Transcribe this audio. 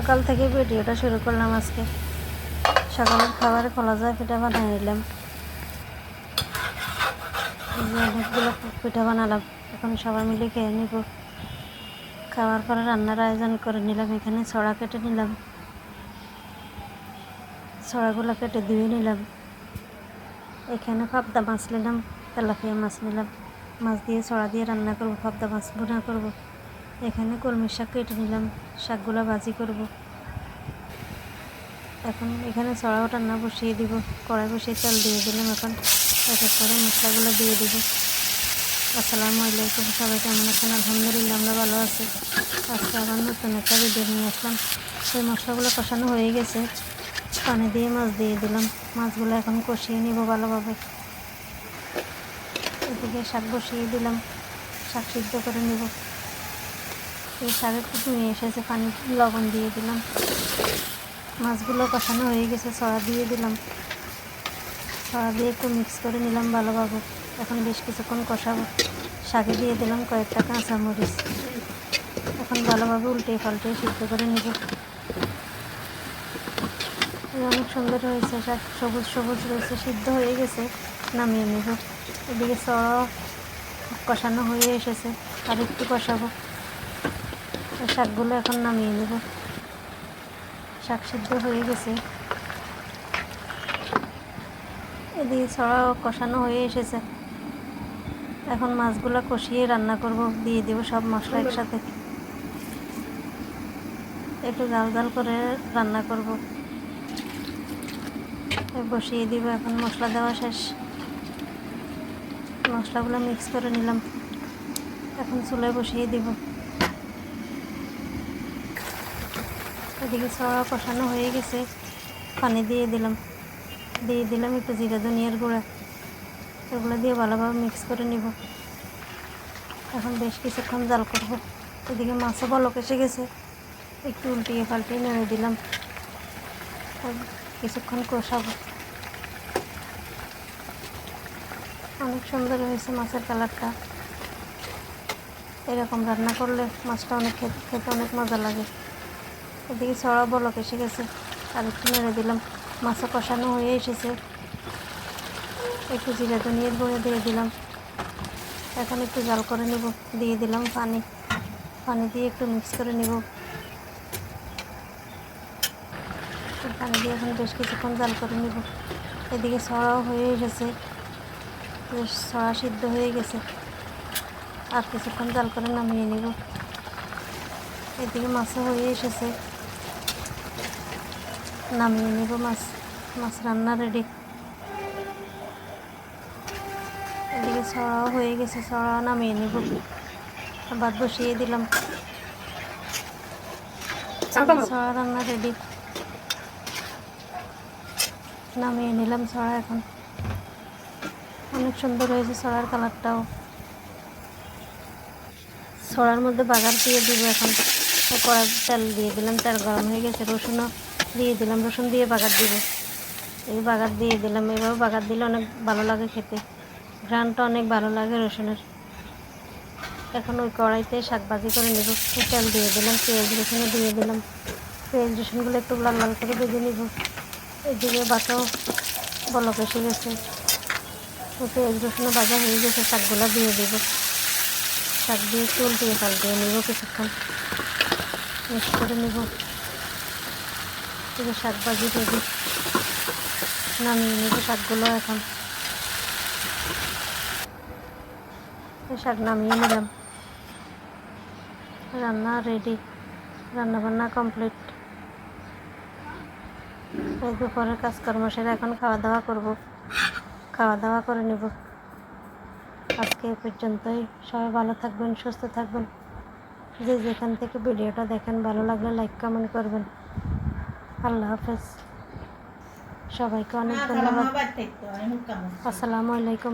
সকাল থেকে ভিডিওটা শুরু করলাম। আজকে সকালের খাবারে কলা যায় পিঠা বানিয়ে নিলাম। অনেকগুলো পিঠা বানালাম, এখন সবাই মিলে খেয়ে নিব। খাওয়ার পরে রান্নার আয়োজন করে নিলাম। এখানে ছড়া কেটে নিলাম, ছড়াগুলো কেটে ধুয়ে নিলাম। এখানে পাবদা মাছ নিলাম, তেলাপিয়া মাছ নিলাম। মাছ দিয়ে ছড়া দিয়ে রান্না করব, পাবদা মাছ ভুনা করব। এখানে কলমি শাক কেটে নিলাম, শাকগুলো ভাজি করব। এখন এখানে ছড়াও রান্না বসিয়ে দিব, কড়াই বসিয়ে তেল দিয়ে দিলাম। এখন এক এক করে মশলাগুলো দিয়ে দিব। আসসালামু আলাইকুম, সবাই কেমন আছেন? আলহামদুলিল্লাহ আমরা ভালো আছি। আজকে আবার নতুন একটা ভিডিও নিয়ে আসলাম। সেই মশলাগুলো কষানো হয়ে গেছে, পানি দিয়ে মাছ দিয়ে দিলাম। মাছগুলো এখন কষিয়ে নিব ভালোভাবে। এদিকে শাক বসিয়ে দিলাম, শাক সিদ্ধ করে নিব। এই শাক একটু ধুয়ে এসেছে, পানি লবণ দিয়ে দিলাম। মাছগুলো কষানো হয়ে গেছে, ছড়া দিয়ে দিলাম। ছড়া দিয়ে একটু মিক্স করে নিলাম ভালোভাবে। এখন বেশ কিছুক্ষণ কষাবো। শাকে দিয়ে দিলাম কয়েকটা কাঁচামরিচ। এখন ভালোভাবে উল্টে পাল্টে সিদ্ধ করে নিব। অনেক সুন্দর হয়েছে, শাক সবুজ সবুজ রয়েছে, সিদ্ধ হয়ে গেছে, নামিয়ে নেব। এদিকে ছড়া কষানো হয়ে এসেছে, আর একটু কষাবো। শাকগুলো এখন নামিয়ে নেব। শাক সিদ্ধ হয়ে গেছে, এদিকে ছড়াও কষানো হয়ে এসেছে। এখন মাছগুলো কষিয়ে রান্না করব, দিয়ে দেব সব মশলা একসাথে। একটু জাল জাল করে রান্না করব, বসিয়ে দিব। এখন মশলা দেওয়া শেষ, মশলাগুলো মিক্স করে নিলাম। এখন চুলায় বসিয়ে দিব। এদিকে ছড়া কষানো হয়ে গেছে, পানি দিয়ে দিলাম। একটু জিরা ধনিয়ার গুঁড়া, এগুলো দিয়ে ভালোভাবে মিক্স করে নিব। এখন বেশ কিছুক্ষণ জাল করব। এদিকে মাছও বলক এসে গেছে, একটু উল্টিয়ে পাল্টিয়ে নেড়ে দিলাম। কিছুক্ষণ কষাবো। অনেক সুন্দর হয়েছে মাছের কালারটা। এরকম রান্না করলে মাছটা অনেক খেতে অনেক মজা লাগে। এদিকে ছড়া বলক এসে গেছে, আর একটু নেড়ে দিলাম। মাছও কষানো হয়ে এসেছে, একটু জিরা ধনিয়ার গুঁড়ো দিয়ে দিলাম। এখন একটু জাল করে নেব, দিয়ে দিলাম পানি দিয়ে একটু মিক্স করে নেব। পানি দিয়ে এখন বেশ কিছুক্ষণ জাল করে নেব। এদিকে ছড়াও হয়ে এসেছে, বেশ ছড়া সিদ্ধ হয়ে গেছে, আর কিছুক্ষণ জাল করে নামিয়ে নেব। এদিকে মাছও হয়ে এসেছে, নামিয়ে নেব। মাছ রান্না রেডি। এদিকে ছড়াও হয়ে গেছে, ছড়া নামিয়ে নেব। ভাত বসিয়ে দিলাম, ছড়া রান্না রেডি। নামিয়ে নিলাম ছড়া। এখন অনেক সুন্দর হয়েছে ছড়ার কালারটাও। ছড়ার মধ্যে বাগার দিয়ে দিব। এখন কড়াই তেল দিয়ে দিলাম, তেল গরম হয়ে গেছে। রসুনও দিয়ে দিলাম, রসুন দিয়ে বাগার দিব। এই বাগার দিয়ে দিলাম। এভাবে বাগার দিলে অনেক ভালো লাগে খেতে, ঘ্রাণটা অনেক ভালো লাগে রসুনের। এখন ওই কড়াইতে শাক ভাজি করে নেব। তেল দিয়ে দিলাম, পেঁয়াজ রসুনও দিয়ে দিলাম। পেঁয়াজ রসুনগুলো একটু লাল লাল করে ভেজে নেব। এদিকে বাটাও বলক এসে গেছে, পেঁয়াজ রসুনও ভাজা হয়ে গেছে। শাকগুলো দিয়ে দেব। শাক দিয়ে একটু উল্টিয়ে পাল্টিয়ে নেব, কিছুক্ষণ মিক্স করে নেব। শাক ভাজি রেডি, নামিয়ে নেব শাকগুলো। এখন শাক নামিয়ে নিলাম, রান্না রেডি, রান্নাবান্না কমপ্লিট। এই দুপুরের কাজকর্ম সেরে এখন খাওয়া দাওয়া করব, খাওয়া দাওয়া করে নেব। আজকে এ পর্যন্তই। সবাই ভালো থাকবেন, সুস্থ থাকবেন। যে যেখান থেকে ভিডিওটা দেখেন, ভালো লাগলে লাইক কমেন্ট করবেন। আল্লাহ হাফেজ, সবাইকে অনেক ধন্যবাদ। আসসালামু আলাইকুম।